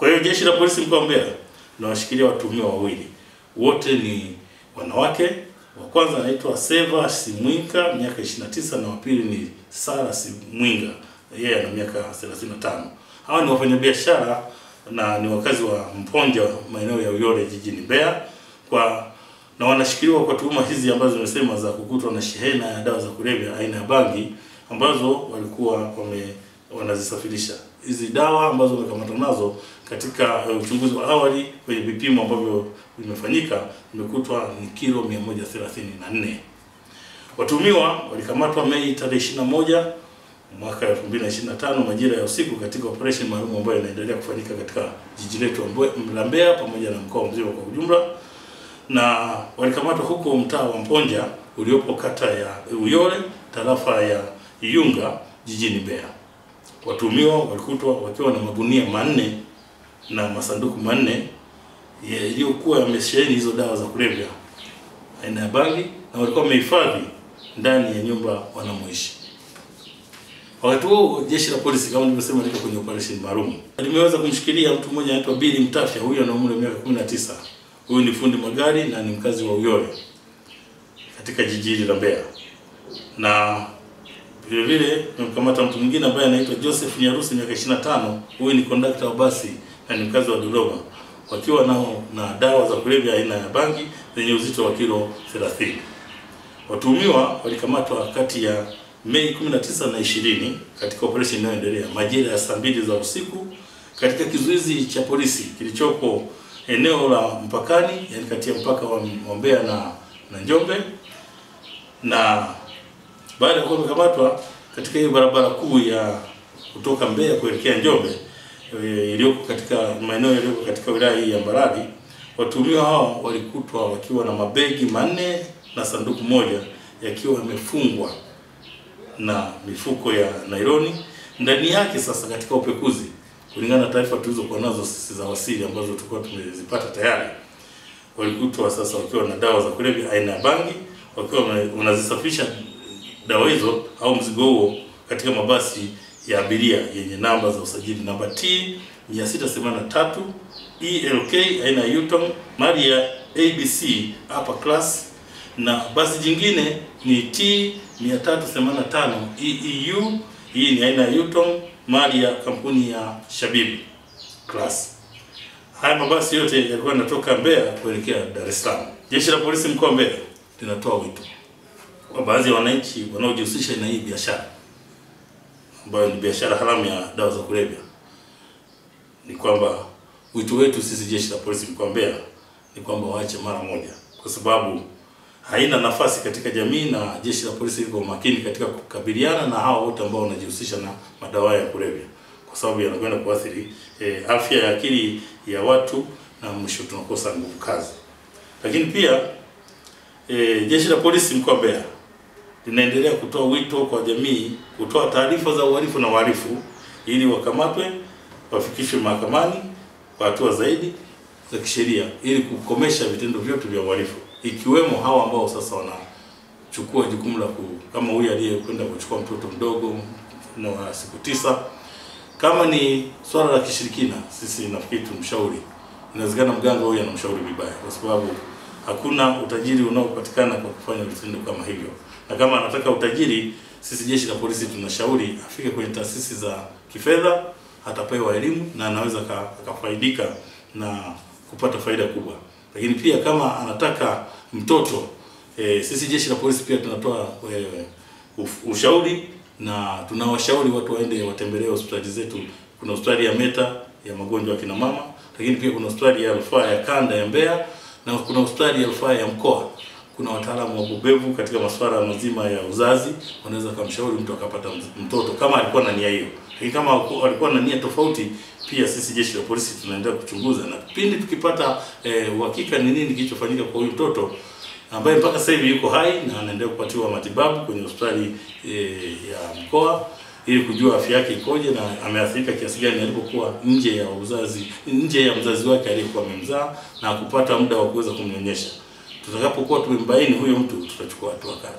Kwa hiyo jeshi la polisi mkoa wa Mbeya linawashikilia watuhumiwa wawili. Wote ni wanawake. Wa kwanza anaitwa Seva Simwinga miaka 29 na wa pili ni Sara Simwinga, yeye ana miaka 35. Hawa ni wafanyabiashara na ni wakazi wa Mponja, maeneo ya Uyole jijini Mbeya, na wanashikiliwa kwa tuhuma hizi ambazo nimesema za kukutwa na shehena ya dawa za kulevya aina ya bangi ambazo walikuwa wanazisafirisha. Hizi dawa ambazo wamekamatwa nazo katika uchunguzi wa awali kwenye vipimo ambavyo vimefanyika vimekutwa ni kilo 134. Watuhumiwa walikamatwa Mei tarehe 21 mwaka 2025 majira ya usiku katika operation maalum ambayo inaendelea kufanyika katika jiji letu la Mbeya pamoja na mkoa mzima kwa ujumla, na walikamatwa huko mtaa wa Mponja uliopo kata ya Uyole tarafa ya Iyunga jijini Mbeya. Watuhumiwa walikutwa wakiwa na magunia 4 na masanduku 4 yaliyokuwa yamesheheni hizo dawa za kulevya aina ya bangi, na walikuwa wamehifadhi ndani ya nyumba wanamoishi. Wakati huo jeshi la polisi kama nilivyosema liko kwenye operation maalum. Limeweza kumshikilia mtu mmoja anaitwa Billy Mtafya, huyu ana umri wa miaka 19. Huyu ni fundi magari na ni mkazi wa Uyole katika jiji la Mbeya. Na vile vile tumemkamata mtu mwingine ambaye anaitwa Joseph Nyarusi miaka 25. Huyu ni kondakta wa basi na ni mkazi wa Dodoma, wakiwa nao na dawa za kulevya aina ya bangi zenye uzito wa kilo 30. Watuhumiwa walikamatwa kati ya Mei 19 na 20 katika operation inayoendelea majira ya saa 2 za usiku katika kizuizi cha polisi kilichopo eneo la mpakani, yani kati ya mpaka wa Mbeya na Njombe. Na baada ya kukamatwa katika hiyo barabara kuu ya kutoka Mbeya kuelekea Njombe iliyoko katika maeneo yaliyoko katika wilaya hii ya Mbarali, watuhumiwa hao walikutwa wakiwa na mabegi 4 na sanduku moja yakiwa yamefungwa na mifuko ya nailoni ndani yake. Sasa katika upekuzi, kulingana na taarifa tulizokuwa nazo sisi za wasili ambazo tulikuwa tumezipata tayari, walikutwa sasa wakiwa na dawa za kulevya aina ya bangi, wakiwa wanazisafisha dawa hizo au mzigo huo katika mabasi ya abiria yenye namba za usajili namba T 683 ELK aina ya Yutong mali ya ABC upper class, na basi jingine ni T 385 EEU, hii ni aina ya Yutong mali ya kampuni ya Shabib class. Haya mabasi yote yalikuwa yanatoka Mbeya kuelekea Dar es Salaam. Jeshi la polisi mkoa wa Mbeya linatoa wito kwa baadhi ya wananchi wanaojihusisha na hii biashara ambayo ni biashara haramu ya dawa za kulevya, ni kwamba wito wetu sisi jeshi la polisi mkoa wa Mbeya ni kwamba waache mara moja, kwa sababu haina nafasi katika jamii, na jeshi la polisi liko makini katika kukabiliana na hao wote ambao wanajihusisha na madawa ya kulevya, kwa sababu yanakwenda kuathiri afya ya akili ya watu na mwisho tunakosa nguvu kazi. Lakini pia jeshi la polisi mkoa wa Mbeya linaendelea kutoa wito kwa jamii kutoa taarifa za uhalifu na wahalifu ili wakamatwe, wafikishwe mahakamani kwa hatua zaidi za kisheria ili kukomesha vitendo vyote vya uhalifu, ikiwemo hawa ambao sasa wanachukua jukumu la kama huyu aliyekwenda kuchukua mtoto mdogo na siku 9. Kama ni swala la kishirikina, sisi nafikiri tumshauri. Inawezekana mganga huyu anamshauri vibaya, kwa sababu hakuna utajiri unaopatikana kwa kufanya vitendo kama hivyo. Na kama anataka utajiri, sisi jeshi la polisi tunashauri afike kwenye taasisi za kifedha, atapewa elimu na anaweza akafaidika na kupata faida kubwa. Lakini pia kama anataka mtoto, sisi jeshi la polisi pia tunatoa ushauri na tunawashauri watu waende watembelee hospitali zetu. Kuna hospitali ya Meta ya magonjwa ya kina mama, lakini pia kuna hospitali ya rufaa ya kanda ya Mbeya na kuna hospitali ya rufaa ya mkoa. Kuna wataalamu wa bobevu katika masuala mazima ya uzazi, wanaweza kumshauri mtu akapata mtoto kama alikuwa na nia hiyo. Lakini kama alikuwa na nia tofauti, pia sisi jeshi la polisi tunaendelea kuchunguza, na pindi tukipata uhakika ni nini kilichofanyika kwa huyu mtoto ambaye mpaka sasa hivi yuko hai na anaendelea kupatiwa matibabu kwenye hospitali ya mkoa, ili kujua afya yake ikoje na ameathirika kiasi gani alipokuwa nje ya mzazi wake aliyekuwa amemzaa na kupata muda wa kuweza kumnyonyesha. Tutakapokuwa tumembaini huyo mtu, tutachukua hatua kali.